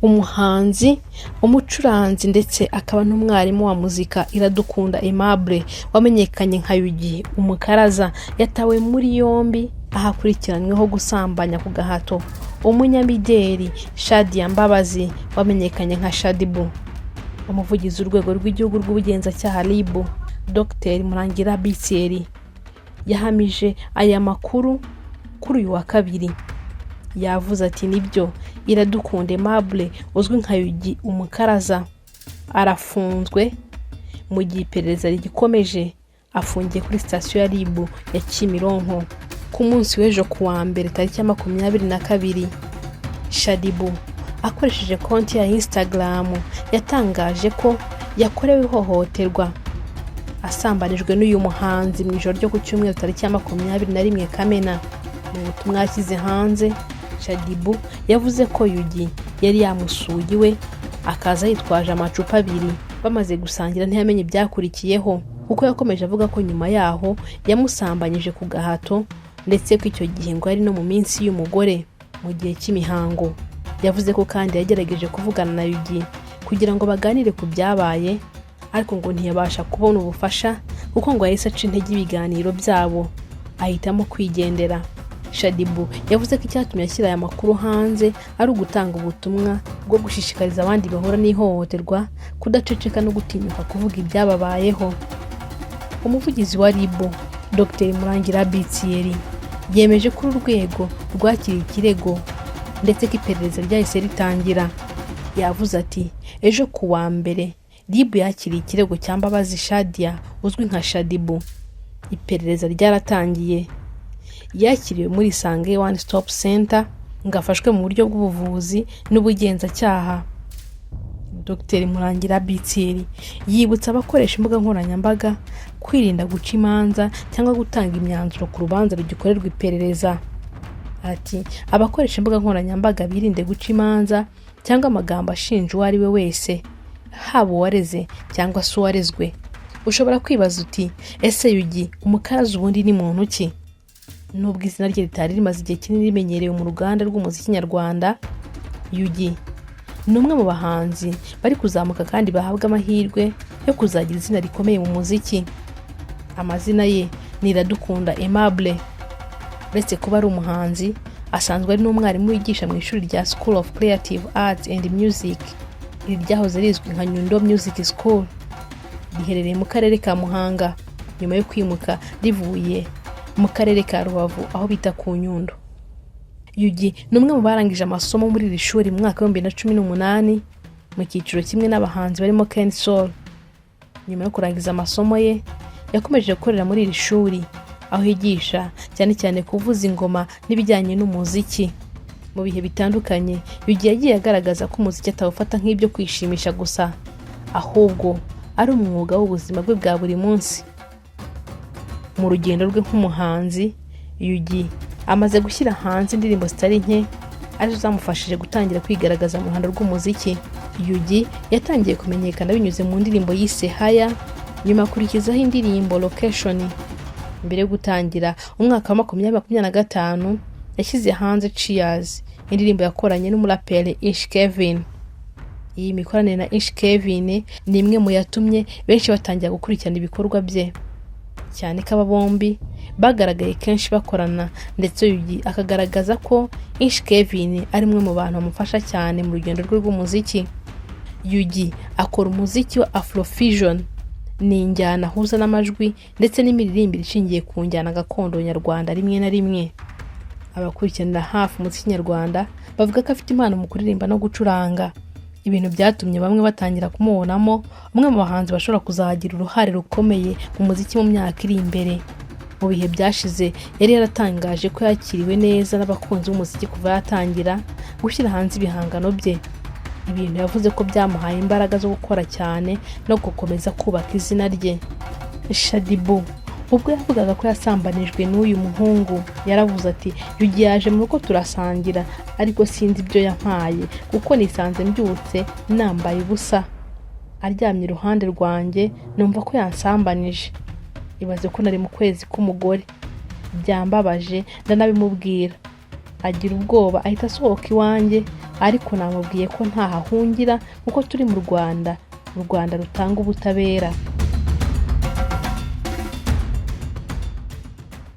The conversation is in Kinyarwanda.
Umuhanzi, umucuranzi ndetse akaba n'umwarimu wa muzika Iradukunda Aimable wamenyekanye nka Yugi Umukaraza yatawe muri yombi ahakurikiranyweho gusambanya ku gahato umunyamideli Shadia Mbabazi wamenyekanye nka Shadibu. Umuvugizi w'urwego rw'igihugu rw'ubugenzacyaha RIB Dr Murangira Bitieri yahamije aya makuru kuri uyu wa kabiri. Yavuze ati nibyo Iradukunda Aimable uzwi nka Yugi Umukaraza arafunzwe mu gihe iperereza rigikomeje, afungiye kuri sitasiyo ya RIB ya Kimironko ku munsi w'ejo kuwa mbere tariki ya 22. Shadibu akoresheje konti ya Instagram yatangaje ko yakorewe ihohoterwa asambanijwe n'uyu muhanzi mu ijoro ryo ku cyumweru tariki ya 21 Kamena. Mu butumwa yashyize hanze, Shadibu yavuze ko Yugi yari yamusuye iwe akaza yitwaje amacupa abiri, bamaze gusangira ntiyamenye ibyakurikiyeho, kuko yakomeje avuga ko nyuma yaho yamusambanyije ku gahato ndetse ko icyo gihe ngo ari no mu minsi y'umugore mu gihe cy'imihango. Yavuze ko kandi yagerageje kuvugana na Yugi kugira ngo baganire ku byabaye, ariko ngo ntiyabasha kubona ubufasha kuko ngo yahise aca intege ibiganiro byabo ahitamo kwigendera. Shadibu yavuze ko icyatumye ashyira aya makuru hanze ari ugutanga ubutumwa bwo gushishikariza abandi bahura n'ihohoterwa kudaceceka no gutinyuka kuvuga ibyababayeho. Umuvugizi wa RIB Dr Murangira Bitieri yemeje ko urwego rwakiriye ikirego ndetse ko iperereza ryahise ritangira. Yavuze ati ejo kuwa mbere RIB yakiriye ikirego cya Mbabazi Shadia uzwi nka Shadibu. Iperereza ryaratangiye, yakiriwe muri Isange One Stop Center ngafashwe mu buryo bw'ubuvuzi n'ubugenzacyaha. Dr Murangira Bitieri yibutsa abakoresha imbuga nkoranyambaga kwirinda guca imanza cyangwa gutanga imyanzuro ku rubanza rugikorerwa iperereza. Ati abakoresha imbuga nkoranyambaga birinde guca imanza cyangwa amagambo ashinja uwo ari we wese, haba uwareze cyangwa se uwarezwe. Ushobora kwibaza uti ese Yugi Umukaraza ubundi ni muntu ki? Nubwo izina rye ritari rimaze igihe kinini rimenyerewe mu ruganda rw'umuziki nyarwanda, Yugi ni umwe mu bahanzi bari kuzamuka kandi bahabwa amahirwe yo kuzagira izina rikomeye mu muziki. Amazina ye ni Iradukunda Aimable. Uretse kuba ari umuhanzi, asanzwe ari n'umwarimu wigisha mu ishuri rya School of Creative Arts and Music, iri ryahoze rizwi nka Nyundo Music School, riherereye mu karere ka Muhanga nyuma yo kwimuka rivuye mu karere ka Rubavu aho bita ku Nyundo. Yugi ni umwe mu barangije amasomo muri iri shuri mu mwaka wa 2018 mu cyiciro kimwe n'abahanzi barimo Ken Soul. Nyuma yo kurangiza amasomo ye, yakomeje gukorera muri iri shuri aho yigisha cyane cyane kuvuza ingoma n'ibijyanye n'umuziki. Mu bihe bitandukanye, Yugi yagiye agaragaza ko umuziki atawufata nk'ibyo kwishimisha gusa, ahubwo ari umwuga w'ubuzima bwe bwa buri munsi. Mu rugendo rwe nk'umuhanzi, Yugi amaze gushyira hanze indirimbo zitari nke arizo zamufashije gutangira kwigaragaza mu ruhando rw'umuziki. Yugi yatangiye kumenyekana binyuze mu ndirimbo yise Haya, nyuma akurikizaho indirimbo Location. Mbere yo gutangira umwaka wa 2025 yashyize hanze Cheers, indirimbo yakoranye n'umuraperi Ish Kevin. Iyi mikoranire na Ish Kevin ni imwe mu yatumye benshi batangira gukurikirana ibikorwa bye, cyane ko aba bombi bagaragaye kenshi bakorana, ndetse Yugi akagaragaza ko Ish Kevin ari umwe mu bantu bamufasha cyane mu rugendo rwe rw'umuziki. Yugi akora umuziki wa Afrofusion, ni injyana ahuza n'amajwi ndetse n'imiririmbire ishingiye ku njyana gakondo nyarwanda rimwe na rimwe. Abakurikiranira hafi umuziki nyarwanda bavuga ko afite impano mu kuririmba no gucuranga, ibintu byatumye bamwe batangira kumubonamo umwe mu bahanzi bashobora kuzagira uruhare rukomeye mu muziki mu myaka iri imbere. Mu bihe byashize yari yaratangaje ko yakiriwe neza n'abakunzi b'umuziki kuva yatangira gushyira hanze ibihangano bye, ibintu yavuze ko byamuhaye imbaraga zo gukora cyane no gukomeza kubaka izina rye. Shadibu ubwo yavugaga ko yasambanijwe n'uyu muhungu, yaravuze ati Yugi yaje mu rugo turasangira, ariko sinzi ibyo yampaye kuko nisanze mbyutse nambaye ubusa, aryamye iruhande rwanjye numva ko yansambanije. Ibaze ko nari mu kwezi k'umugore, byambabaje ndanabimubwira. agira ubwoba ahita asohoka iwanjye, ariko namubwiye ko ntahahungira kuko turi mu Rwanda, u Rwanda rutanga ubutabera.